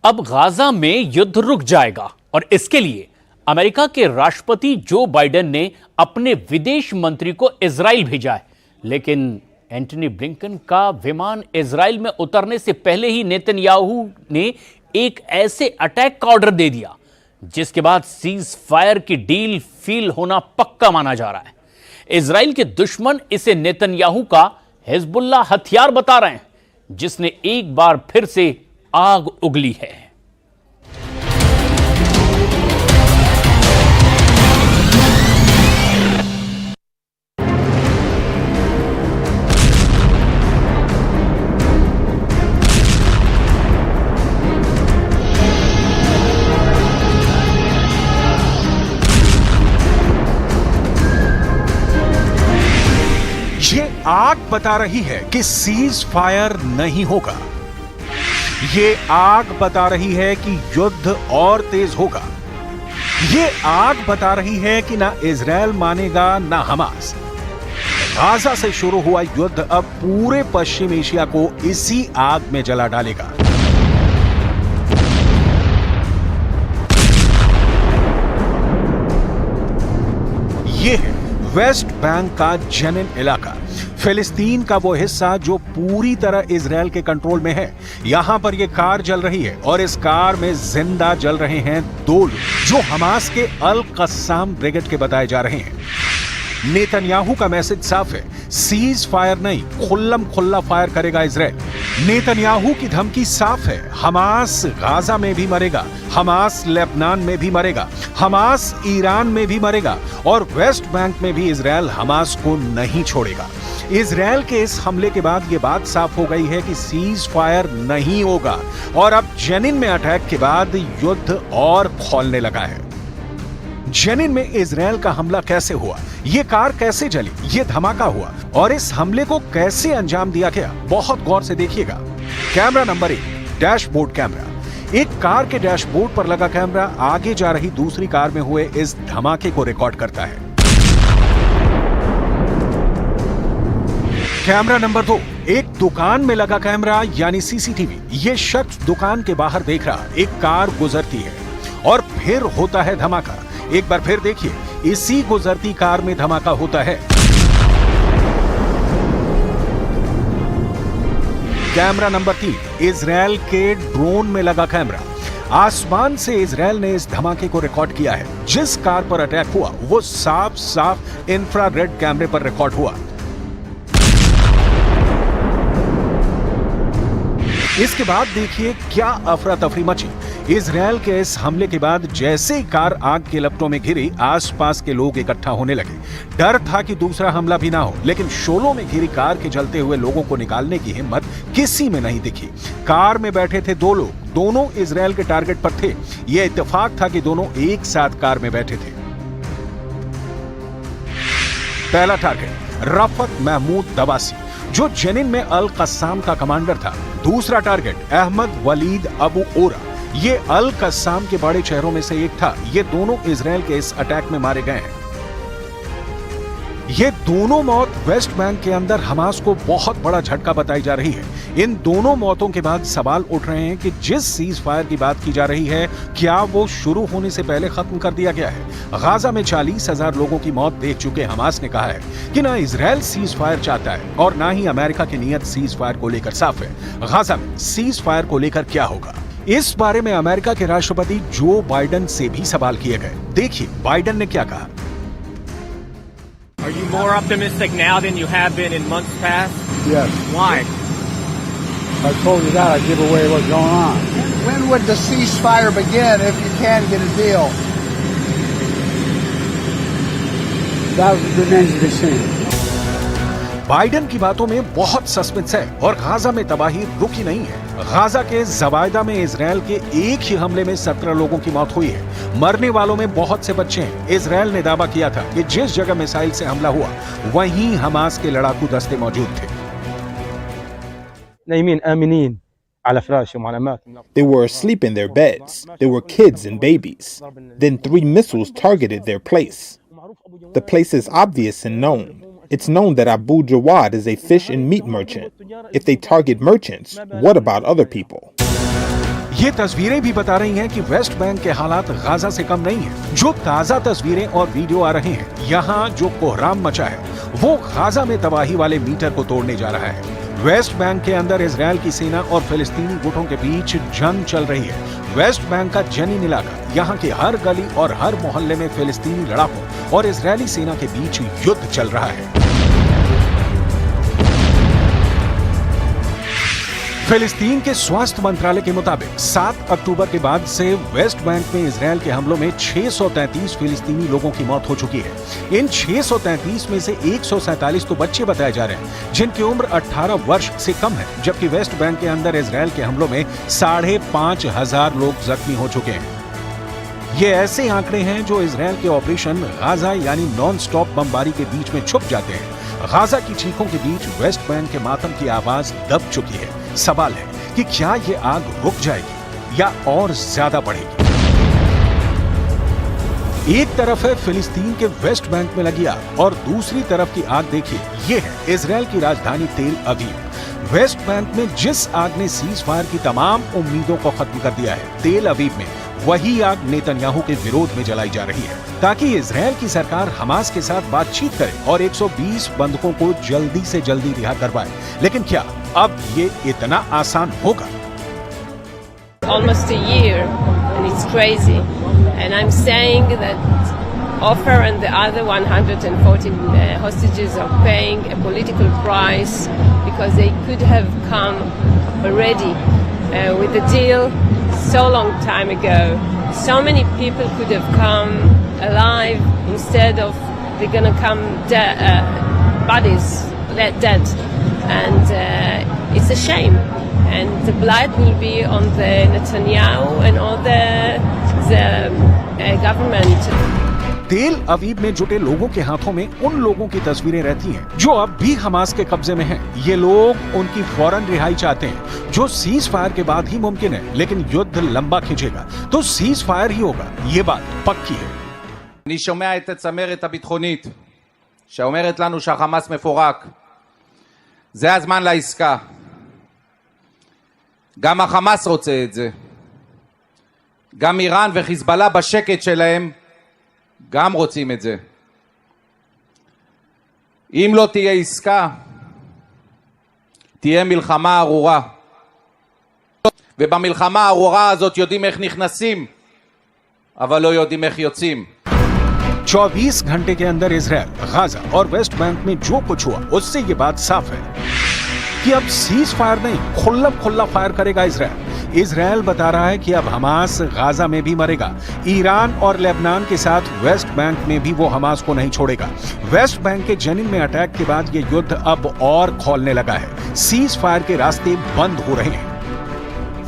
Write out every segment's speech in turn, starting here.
अब गाजा में युद्ध रुक जाएगा और इसके लिए अमेरिका के राष्ट्रपति जो बाइडेन ने अपने विदेश मंत्री को इजराइल भेजा है। लेकिन एंटनी ब्लिंकन का विमान इजराइल में उतरने से पहले ही नेतन्याहू ने एक ऐसे अटैक का ऑर्डर दे दिया जिसके बाद सीज फायर की डील फेल होना पक्का माना जा रहा है। इजराइल के दुश्मन इसे नेतन्याहू का हिजबुल्लाह हथियार बता रहे हैं, जिसने एक बार फिर से आग उगली है। ये आग बता रही है कि सीज फायर नहीं होगा। ये आग बता रही है कि युद्ध और तेज होगा। ये आग बता रही है कि ना इजराइल मानेगा ना हमास। गाजा से शुरू हुआ युद्ध अब पूरे पश्चिम एशिया को इसी आग में जला डालेगा। ये है वेस्ट बैंक का जेनिन इलाका, फिलिस्तीन का वो हिस्सा जो पूरी तरह इजराइल के कंट्रोल में है। यहां पर ये कार जल रही है और इस कार में जिंदा जल रहे हैं 2 लोग जो हमास के अल कस्साम ब्रिगेड के बताए जा रहे हैं। नेतन्याहू का मैसेज साफ है, सीज फायर नहीं, खुल्लम खुल्ला फायर करेगा इजराइल। नेतन्याहू की धमकी साफ है, हमास गाजा में भी मरेगा, हमास लेबनान में भी मरेगा, हमास ईरान में भी मरेगा और वेस्ट बैंक में भी इजराइल हमास को नहीं छोड़ेगा। इजराइल के इस हमले के बाद यह बात साफ हो गई है कि सीज फायर नहीं होगा और अब जेनिन में अटैक के बाद युद्ध और खौलने लगा है। जेनिन में इजराइल का हमला कैसे हुआ, ये कार कैसे जली, ये धमाका हुआ और इस हमले को कैसे अंजाम दिया गया, बहुत गौर से देखिएगा। Camera number 1, dashboard camera. एक कार के डैशबोर्ड पर लगा कैमरा आगे जा रही दूसरी कार में हुए इस धमाके को रिकॉर्ड करता है। कैमरा नंबर 2, एक दुकान में लगा कैमरा यानी सीसीटीवी। ये शख्स दुकान के बाहर देख रहा, एक कार गुजरती है और फिर होता है धमाका। एक बार फिर देखिए, इसी गुजरती कार में धमाका होता है। कैमरा नंबर 3, इजराइल के ड्रोन में लगा कैमरा। आसमान से इजराइल ने इस धमाके को रिकॉर्ड किया है। जिस कार पर अटैक हुआ वो साफ साफ इंफ्रारेड कैमरे पर रिकॉर्ड हुआ। इसके बाद देखिए क्या अफरा तफरी मची। इजराइल के इस हमले के बाद जैसे ही कार आग के लपटों में घिरी, आसपास के लोग इकट्ठा होने लगे। डर था कि दूसरा हमला भी ना हो, लेकिन शोलों में घिरी कार के जलते हुए लोगों को निकालने की हिम्मत किसी में नहीं दिखी। कार में बैठे थे 2 लोग, दोनों इजराइल के टारगेट पर थे। यह इत्तेफाक था कि दोनों एक साथ कार में बैठे थे। पहला टारगेट रफत महमूद दबासी, जो जेनिन में अल कस्साम का कमांडर था। दूसरा टारगेट अहमद वलीद अबू ओरा, ये अल कस्साम के बड़े चेहरों में से एक था। ये दोनों इजराइल के इस अटैक में मारे गए हैं। ये दोनों मौत वेस्ट बैंक के अंदर हमास को बहुत बड़ा झटका बताई जा रही है। इन दोनों मौतों के बाद सवाल उठ रहे हैं कि जिस सीज फायर की बात की जा रही है, क्या वो शुरू होने से पहले खत्म कर दिया गया है? गाजा में 40,000 लोगों की मौत देख चुके हमास ने कहा है कि ना इजराइल सीज फायर चाहता है और ना ही अमेरिका की नीयत सीज फायर को लेकर साफ है। गाजा में सीज फायर को लेकर क्या होगा, इस बारे में अमेरिका के राष्ट्रपति जो बाइडेन से भी सवाल किए गए। देखिए बाइडेन ने क्या कहा। Are you more optimistic now than you have been in months past? Yes. Why? I told you that. I give away what's going on. When would the ceasefire begin if you can get a deal? That remains to be seen. Biden की बातों में बहुत suspense है और Gaza में तबाही रुकी नहीं है। गाजा के जवायदा में इजराइल के एक ही हमले में 17 लोगों की मौत हुई है। मरने वालों में बहुत से बच्चे हैं। इजराइल ने दावा किया था कि जिस जगह मिसाइल से हमला हुआ वहीं हमास के लड़ाकू दस्ते मौजूद थे। They were asleep in their beds. There were kids and babies. Then 3 missiles targeted their place. The place is obvious and known. It's known that Abu Jawad is a fish and meat merchant. If they target merchants, what about other people? ये तस्वीरें भी बता रही हैं कि West Bank के हालात Gaza से कम नहीं है। जो ताजा तस्वीरें और वीडियो आ रहे हैं, यहाँ जो कोहराम मचा है वो गाजा में तबाही वाले मीटर को तोड़ने जा रहा है। वेस्ट बैंक के अंदर इजराइल की सेना और फिलिस्तीनी गुटों के बीच जंग चल रही है। वेस्ट बैंक का जनीन इलाका, यहाँ की हर गली और हर मोहल्ले में फिलिस्तीनी लड़ाकों और इजरायली सेना के बीच युद्ध चल रहा है। फिलिस्तीन के स्वास्थ्य मंत्रालय के मुताबिक 7 अक्टूबर के बाद से वेस्ट बैंक में इजरायल के हमलों में 633 फिलिस्तीनी लोगों की मौत हो चुकी है। इन 633 में से 147 तो बच्चे बताए जा रहे हैं जिनकी उम्र 18 वर्ष से कम है, जबकि वेस्ट बैंक के अंदर इजरायल के हमलों में 5,500 लोग जख्मी हो चुके हैं। ये ऐसे आंकड़े हैं जो इजरायल के ऑपरेशन गाजा यानी नॉन स्टॉप बमबारी के बीच में छुप जाते हैं। गाजा की चीखों के बीच वेस्ट बैंक के मातम की आवाज दब चुकी है। सवाल है कि क्या ये आग रुक जाएगी या और ज्यादा बढ़ेगी। एक तरफ है फिलिस्तीन के वेस्ट बैंक में लगी आग और दूसरी तरफ की आग देखिए, ये है इजरायल की राजधानी तेल अवीव। वेस्ट बैंक में जिस आग ने सीज फायर की तमाम उम्मीदों को खत्म कर दिया है, तेल अवीव में वही आग नेतन्याहू के विरोध में जलाई जा रही है ताकि इजरायल की सरकार हमास के साथ बातचीत करे और 120 बंधकों को जल्दी से जल्दी रिहा करवाए। लेकिन क्या अब ये इतना आसान होगा? Almost a year and it's crazy and I'm saying that Ofer and the other 114 hostages are paying a political price because they could have come already with the deal so long time ago. So many people could have come alive instead of they're gonna come bodies dead, and it's a shame. And the blood will be on the Netanyahu and all the government. तेल अवीव में जुटे लोगों के हाथों में उन लोगों की तस्वीरें रहती हैं जो अब भी हमास के कब्जे में हैं। ये लोग उनकी फौरन रिहाई चाहते हैं, जो सीज फायर के बाद ही मुमकिन है, लेकिन युद्ध लंबा खिंचेगा तो सीज फायर ही होगा, ये बात पक्की है। אני שומע את הצמרת הביטחונית שאומרת לנו שהחמאס מפורק. זה הזמן לעסקה. גם החמאס רוצה את זה. גם איראן וחיזבאללה בשקט שלהם גם רוצים את זה. אם לא תהיה עסקה, תהיה מלחמה ארורה. ובמלחמה הארורה הזאת יודעים איך נכנסים, אבל לא יודעים איך יוצאים. 24 घंटे के अंदर इजरायल, गाजा और वेस्ट बैंक में जो कुछ हुआ उससे ये बात साफ है कि अब सीज फायर नहीं, खुल्ला फायर करेगा इजरायल। इजरायल बता रहा है कि अब हमास गाजा में भी मरेगा। ईरान और लेबनान के साथ वेस्ट बैंक में भी वो हमास को नहीं छोड़ेगा। वेस्ट बैंक के जनीन में अटैक के बाद ये युद्ध अब और खौलने लगा है। सीज फायर के रास्ते बंद हो रहे हैं।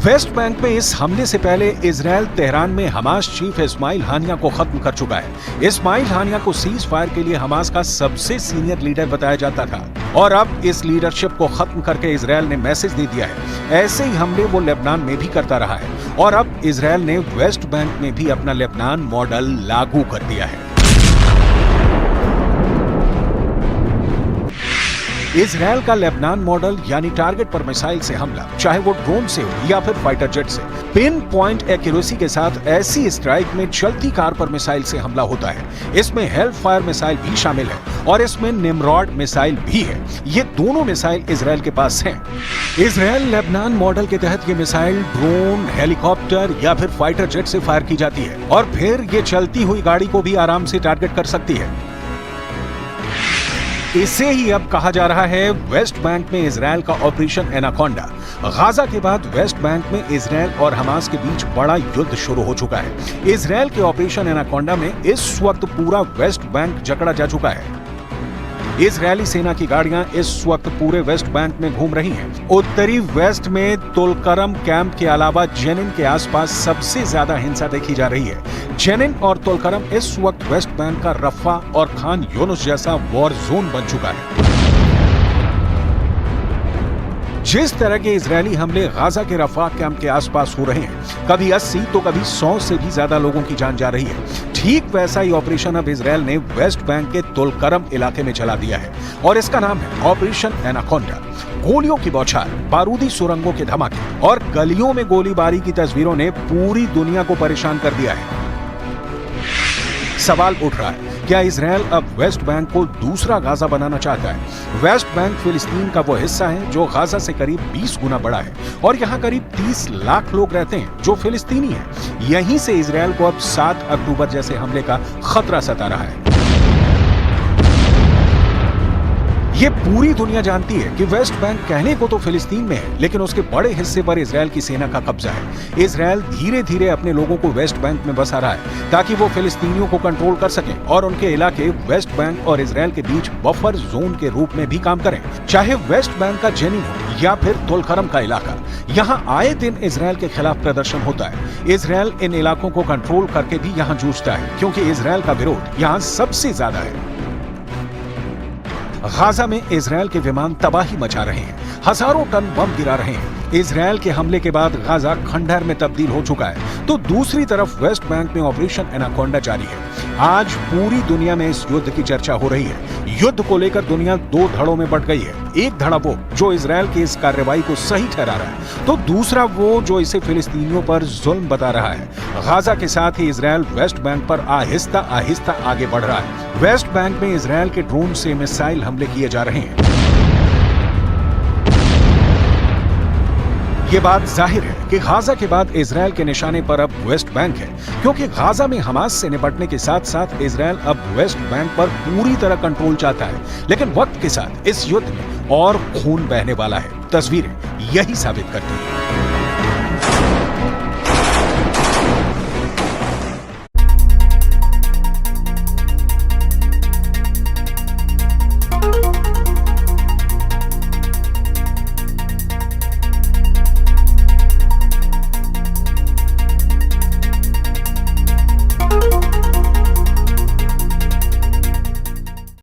वेस्ट बैंक में इस हमले से पहले इजरायल तेहरान में हमास चीफ इस्माइल हानिया को खत्म कर चुका है। इस्माइल हानिया को सीज फायर के लिए हमास का सबसे सीनियर लीडर बताया जाता था और अब इस लीडरशिप को खत्म करके इजरायल ने मैसेज दे दिया है। ऐसे ही हमले वो लेबनान में भी करता रहा है और अब इजरायल ने वेस्ट बैंक में भी अपना लेबनान मॉडल लागू कर दिया है। इजरायल का लेबनान मॉडल यानी टारगेट पर मिसाइल से हमला, चाहे वो ड्रोन से हो या फिर फाइटर जेट से, पिन पॉइंट एक्यूरेसी के साथ ऐसी स्ट्राइक में चलती कार पर मिसाइल से हमला होता है। इसमें हेल्प फायर मिसाइल भी शामिल है और इसमें निमरॉड मिसाइल भी है। ये दोनों मिसाइल इजरायल के पास हैं। इजरायल लेबनान मॉडल के तहत ये मिसाइल ड्रोन, हेलीकॉप्टर या फिर फाइटर जेट से फायर की जाती है और फिर ये चलती हुई गाड़ी को भी आराम से टारगेट कर सकती है। इसे ही अब कहा जा रहा है वेस्ट बैंक में इजरायल का ऑपरेशन एनाकोंडा। गाजा के बाद वेस्ट बैंक में इजरायल और हमास के बीच बड़ा युद्ध शुरू हो चुका है। इजरायल के ऑपरेशन एनाकोंडा में इस वक्त पूरा वेस्ट बैंक जकड़ा जा चुका है। इजरायली सेना की गाड़ियां इस वक्त पूरे वेस्ट बैंक में घूम रही हैं। उत्तरी वेस्ट में तुलकरम कैंप के अलावा जेनिन के आसपास सबसे ज्यादा हिंसा देखी जा रही है। जेनिन और तुलकरम इस वक्त वेस्ट बैंक का रफा और खान यूनुस जैसा वॉर जोन बन चुका है। जिस तरह के इजरायली हमले गाजा के रफा कैंप के आसपास हो रहे हैं, कभी 80 तो कभी 100 से भी ज्यादा लोगों की जान जा रही है। ठीक वैसा ही ऑपरेशन अब इजरायल ने वेस्ट बैंक के तुलकरम इलाके में चला दिया है और इसका नाम है ऑपरेशन एनाकोंडा। गोलियों की बौछार, बारूदी सुरंगों के धमाके और गलियों में गोलीबारी की तस्वीरों ने पूरी दुनिया को परेशान कर दिया है। सवाल उठ रहा है, क्या इजरायल अब वेस्ट बैंक को दूसरा गाजा बनाना चाहता है? वेस्ट बैंक फिलिस्तीन का वो हिस्सा है जो गाजा से करीब 20 गुना बड़ा है और यहाँ करीब 30 लाख लोग रहते हैं जो फिलिस्तीनी हैं। यहीं से इजरायल को अब 7 अक्टूबर जैसे हमले का खतरा सता रहा है। ये पूरी दुनिया जानती है कि वेस्ट बैंक कहने को तो फिलिस्तीन में है, लेकिन उसके बड़े हिस्से पर इजरायल की सेना का कब्जा है। इजरायल धीरे धीरे अपने लोगों को वेस्ट बैंक में बसा रहा है ताकि वो फिलिस्तीनियों को कंट्रोल कर सकें और उनके इलाके वेस्ट बैंक और इजरायल के बीच बफर जोन के रूप में भी काम करें। चाहे वेस्ट बैंक का जेनिन हो या फिर तुलकरम का इलाका, यहाँ आए दिन इजरायल के खिलाफ प्रदर्शन होता है। इजरायल इन इलाकों को कंट्रोल करके भी यहाँ जूझता है क्योंकि इजरायल का विरोध यहाँ सबसे ज्यादा है। गाजा में इजरायल के विमान तबाही मचा रहे हैं, हजारों टन बम गिरा रहे हैं। इजरायल के हमले के बाद गाजा खंडहर में तब्दील हो चुका है, तो दूसरी तरफ वेस्ट बैंक में ऑपरेशन एनाकोंडा जारी है। आज पूरी दुनिया में इस युद्ध की चर्चा हो रही है। युद्ध को लेकर दुनिया 2 धड़ों में बंट गई है। एक धड़ा वो जो इजरायल की इस कार्रवाई को सही ठहरा रहा है, तो दूसरा वो जो इसे फिलिस्तीनियों पर जुल्म बता रहा है। गाजा के साथ ही इजरायल वेस्ट बैंक पर आहिस्ता आहिस्ता आगे बढ़ रहा है। वेस्ट बैंक में इजरायल के ड्रोन से मिसाइल हमले किए जा रहे हैं। ये बात जाहिर है कि गाजा के बाद इजरायल के निशाने पर अब वेस्ट बैंक है, क्योंकि गाजा में हमास से निपटने के साथ साथ इजरायल अब वेस्ट बैंक पर पूरी तरह कंट्रोल चाहता है। लेकिन वक्त के साथ इस युद्ध में और खून बहने वाला है। तस्वीरें यही साबित करती हैं।